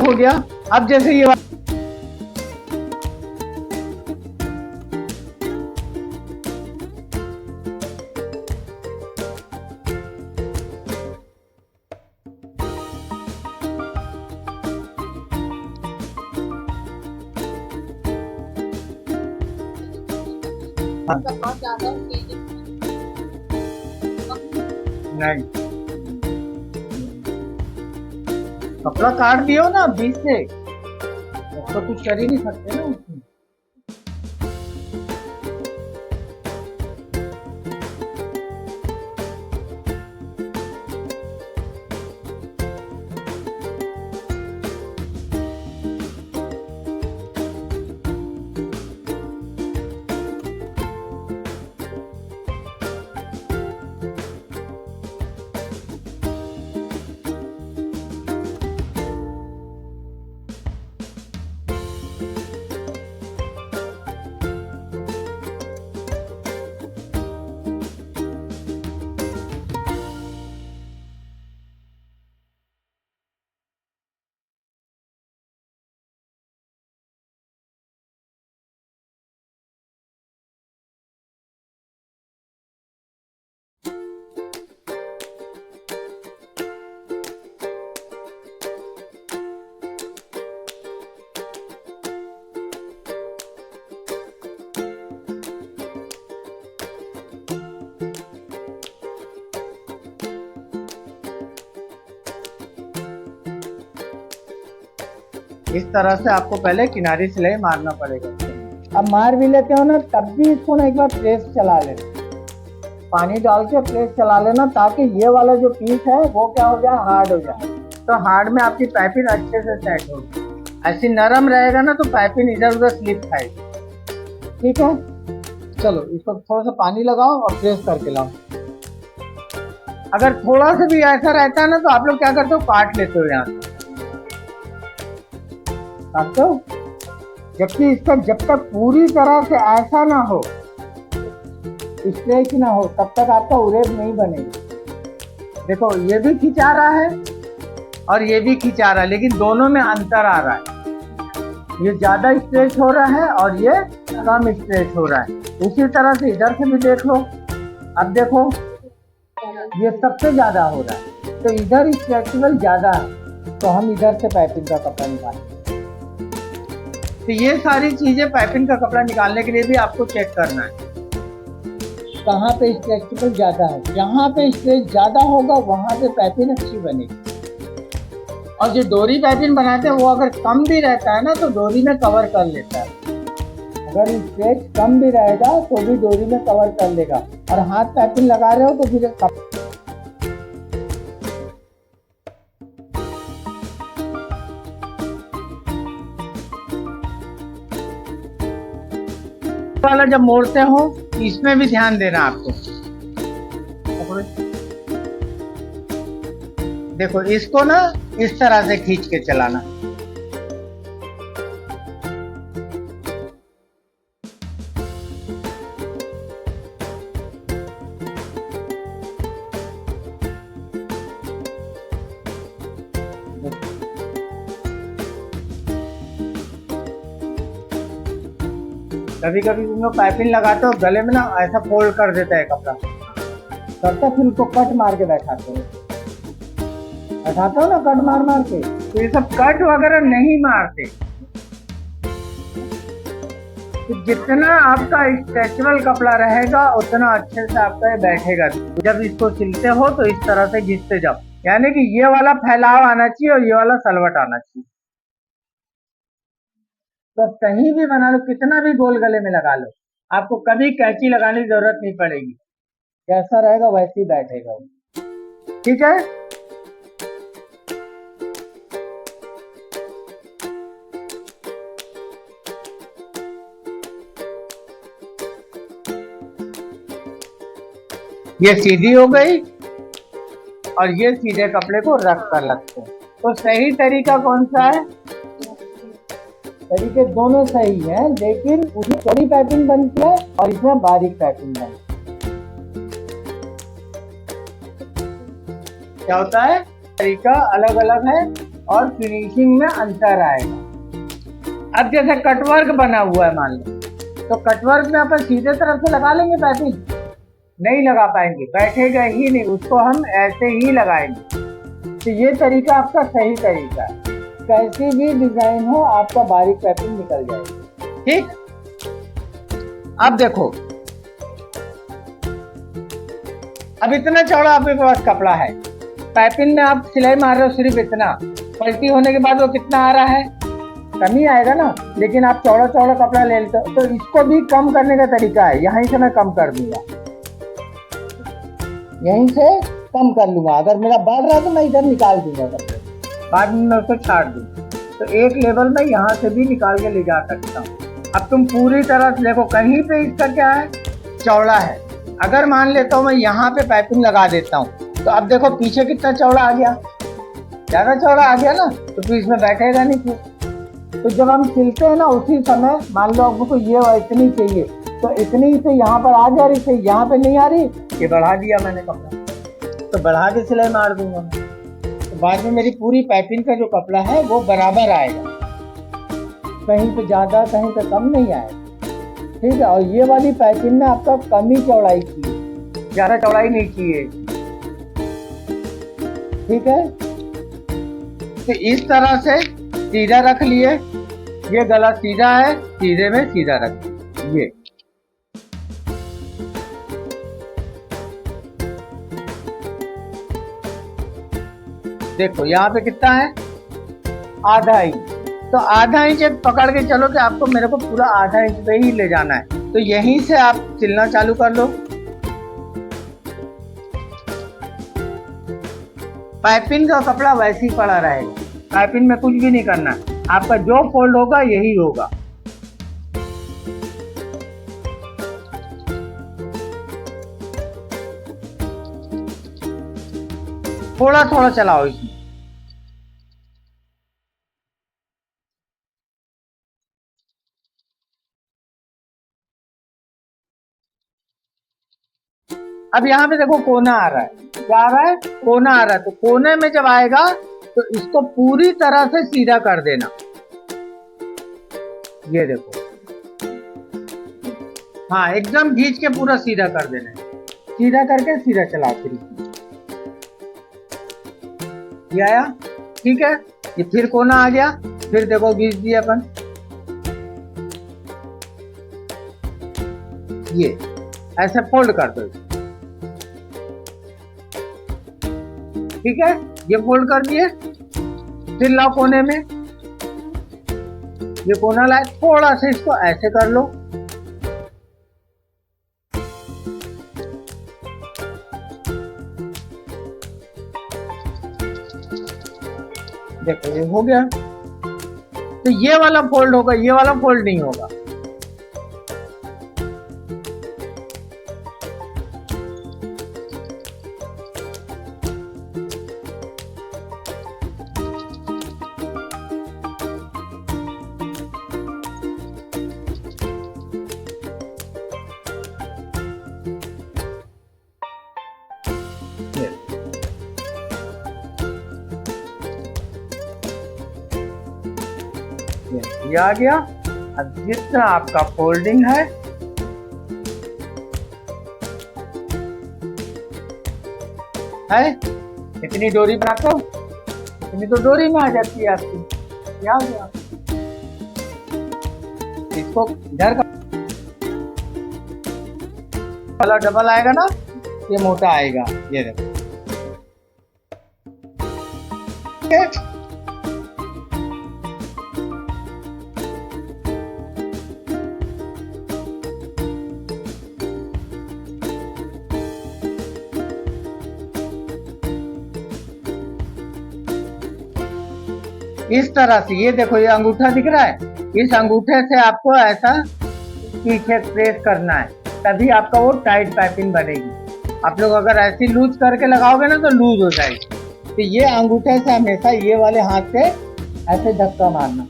हो गया। अब जैसे ये बहुत ज्यादा नहीं, कपड़ा काट दियो ना बीच से, तो कुछ कर ही नहीं सकते ना उसमें। इस तरह से आपको पहले किनारी सिलाई मारना पड़ेगा। अब मार भी लेते हो ना, तब भी इसको ना एक बार प्रेस चला लेना, पानी डाल के प्रेस चला लेना, ताकि ये वाला जो पीस है वो क्या हो जाए, हार्ड हो जाए। तो हार्ड में आपकी पाइपिंग अच्छे से सेट होगी। ऐसी नरम रहेगा ना तो पाइपिंग इधर उधर स्लिप खाएगी। ठीक है, चलो इसको थोड़ा सा पानी लगाओ और प्रेस करके लाओ। अगर थोड़ा सा भी ऐसा रहता है ना तो आप लोग क्या करते हो, काट लेते हो यहाँ से, काटते हो। जबकि इसका जब तक पूरी तरह से ऐसा ना हो, स्ट्रेच ना हो, तब तक आपका उरेब नहीं बनेगा। देखो ये भी खिंचा रहा है और ये भी खिंचा रहा है, लेकिन दोनों में अंतर आ रहा है। ये ज्यादा स्ट्रेच हो रहा है और ये कम स्ट्रेच हो रहा है। उसी तरह से इधर से भी देख लो। अब देखो ये सबसे ज्यादा हो रहा है, तो इधर स्ट्रेचेबल ज्यादा है, तो हम इधर से पाइपिंग का कपड़ा निकालेंगे। तो ये सारी चीजें पाइपिंग का कपड़ा निकालने के लिए भी आपको चेक करना है, कहाँ पे स्ट्रेचेबल ज्यादा है। जहाँ पे स्ट्रेच ज्यादा होगा वहां पे पाइपिंग अच्छी बनेगी। और जो डोरी पाइपिंग बनाते हैं वो अगर कम भी रहता है ना तो डोरी में कवर कर लेता है। अगर स्ट्रेच कम भी रहेगा तो भी डोरी में कवर कर लेगा। और हाथ पाइपिंग लगा रहे हो तो फिर वाला जब मोड़ते हो इसमें भी ध्यान देना आपको। देखो इसको ना इस तरह से खींच के चलाना। कभी कभी तुम लोग पाइपिंग लगाते हो गले में ना ऐसा फोल्ड कर देता है कपड़ा, करता फिर उसको कट मार के बैठाते हो ना, कट मार मार के। तो ये सब कट वगैरह नहीं मारते। तो जितना आपका स्ट्रेचेबल कपड़ा रहेगा उतना अच्छे से आपका ये बैठेगा। जब इसको सिलते हो तो इस तरह से घिसते जाओ, यानी कि ये वाला फैलाव आना चाहिए और ये वाला सलवट आना चाहिए। तो कहीं भी बना लो, कितना भी गोल गले में लगा लो, आपको कभी कैंची लगाने की जरूरत नहीं पड़ेगी। जैसा रहेगा वैसे ही बैठेगा। ठीक है, ये सीधी हो गई और ये सीधे कपड़े को रख कर लगते हैं। तो सही तरीका कौन सा है? तरीके दोनों सही हैं, लेकिन उसमें चौड़ी पाइपिंग बनती है और इसमें बारीक पाइपिंग बनती है। क्या होता है, तरीका अलग अलग है। और फिनिशिंग में अंतर आएगा। अब जैसे कटवर्क बना हुआ है मान लो, तो कटवर्क में अपन सीधे तरफ से लगा लेंगे पाइपिंग, नहीं लगा पाएंगे, बैठेगा ही नहीं, उसको हम ऐसे ही लगाएंगे। तो ये तरीका आपका सही तरीका है, कैसी भी डिजाइन हो आपका बारीक पाइपिंग निकल जाएगी। ठीक, अब देखो, अब इतना चौड़ा आपके पास कपड़ा है, पाइपिंग में आप सिलाई मार रहे हो सिर्फ इतना, पलटी होने के बाद वो कितना आ रहा है, कमी आएगा ना। लेकिन आप चौड़ा चौड़ा कपड़ा ले लेते हो, तो इसको भी कम करने का तरीका है, यहीं से मैं कम कर दूंगा, यहीं से कम कर लूंगा। अगर मेरा बढ़ रहा है तो मैं इधर निकाल दूंगा कपड़े, बाद में मैं उसे छाड़ दूंगा। तो एक लेवल में यहाँ से भी निकाल के ले जा सकता हूँ। अब तुम पूरी तरह से देखो, कहीं पे इसका क्या है, चौड़ा है। अगर मान लेता हूँ मैं यहाँ पे पाइपिंग लगा देता हूँ, तो अब देखो पीछे कितना चौड़ा आ गया, ज्यादा चौड़ा आ गया ना, तो फिर इसमें बैठेगा नहीं फिर। तो जब हम सिलते हैं ना, उसी समय मान लो आपको ये इतनी चाहिए, तो इतनी से यहाँ पर आ जा रही थी, यहाँ पे नहीं आ रही, ये बढ़ा दिया मैंने कपड़ा, तो बढ़ा के सिलाई मार दूंगा मैं, तो बाद में मेरी पूरी पाइपिंग का जो कपड़ा है वो बराबर आएगा, कहीं पे ज्यादा कहीं पे कम नहीं आएगा। ठीक है, और ये वाली पाइपिंग में आपका कम ही चौड़ाई चाहिए, ज्यादा चौड़ाई नहीं चाहिए। ठीक है, तो इस तरह से सीधा रख लिए, ये गला सीधा है, सीधे में सीधा रख ये। देखो यहाँ पे कितना है, आधा इंच, तो आधा इंच पकड़ के चलो कि आपको मेरे को पूरा आधा इंच पे ही ले जाना है, तो यहीं से आप सिलना चालू कर लो। पाइपिंग का कपड़ा वैसे ही पड़ा रहेगा, पाइपिंग में कुछ भी नहीं करना, आपका जो फोल्ड होगा यही होगा। थोड़ा थोड़ा चलाओ इसमें। अब यहाँ पे देखो कोना आ रहा है, क्या आ रहा है, कोना आ रहा है। तो कोने में जब आएगा तो इसको पूरी तरह से सीधा कर देना, ये देखो, हाँ एकदम खींच के पूरा सीधा कर देना है, सीधा करके सीधा चलाओ फिर। ये आया, ठीक है, ये फिर कोना आ गया, फिर देखो खींच दिया अपन, ये ऐसे फोल्ड कर दो, ठीक है, ये फोल्ड कर दिए। फिर लाओ कोने में, ये कोना लाए, थोड़ा सा इसको ऐसे कर लो, देखो ये हो गया। तो ये वाला फोल्ड होगा, ये वाला फोल्ड नहीं होगा। ये आ गया। अब जितना आपका फोल्डिंग है इतनी डोरी बनाते हो, इतनी तो डोरी में आ जाती है आपकी। क्या हो गया, इसको इधर का वाला डबल आएगा ना, ये मोटा आएगा, ये देखो। इस तरह से, ये देखो ये अंगूठा दिख रहा है, इस अंगूठे से आपको ऐसा पीछे प्रेस करना है, तभी आपका वो टाइट पाइपिंग बनेगी। आप लोग अगर ऐसी लूज करके लगाओगे ना तो लूज हो जाएगी। तो ये अंगूठे से हमेशा ये वाले हाथ से ऐसे धक्का मारना।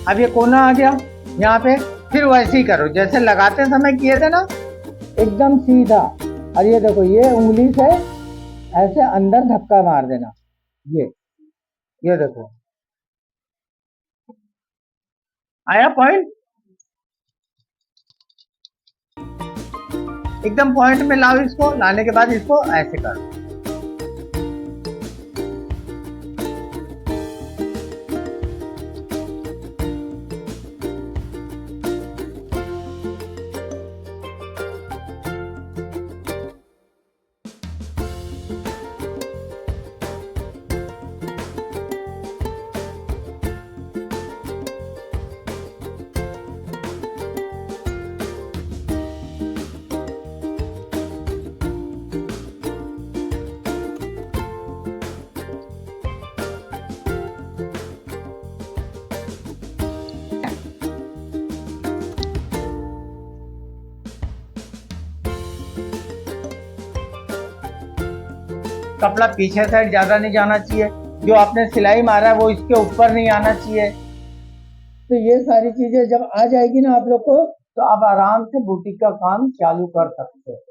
अब ये कोना आ गया यहाँ पे, फिर वैसे ही करो जैसे लगाते समय किए थे ना, एकदम सीधा। और ये देखो, ये उंगली से ऐसे अंदर धक्का मार देना, ये देखो आया पॉइंट, एकदम पॉइंट में लाओ इसको। लाने के बाद इसको ऐसे करो। कपड़ा पीछे साइड ज्यादा नहीं जाना चाहिए, जो आपने सिलाई मारा है वो इसके ऊपर नहीं आना चाहिए। तो ये सारी चीजें जब आ जाएगी ना आप लोग को, तो आप आराम से बुटीक का काम चालू कर सकते हो।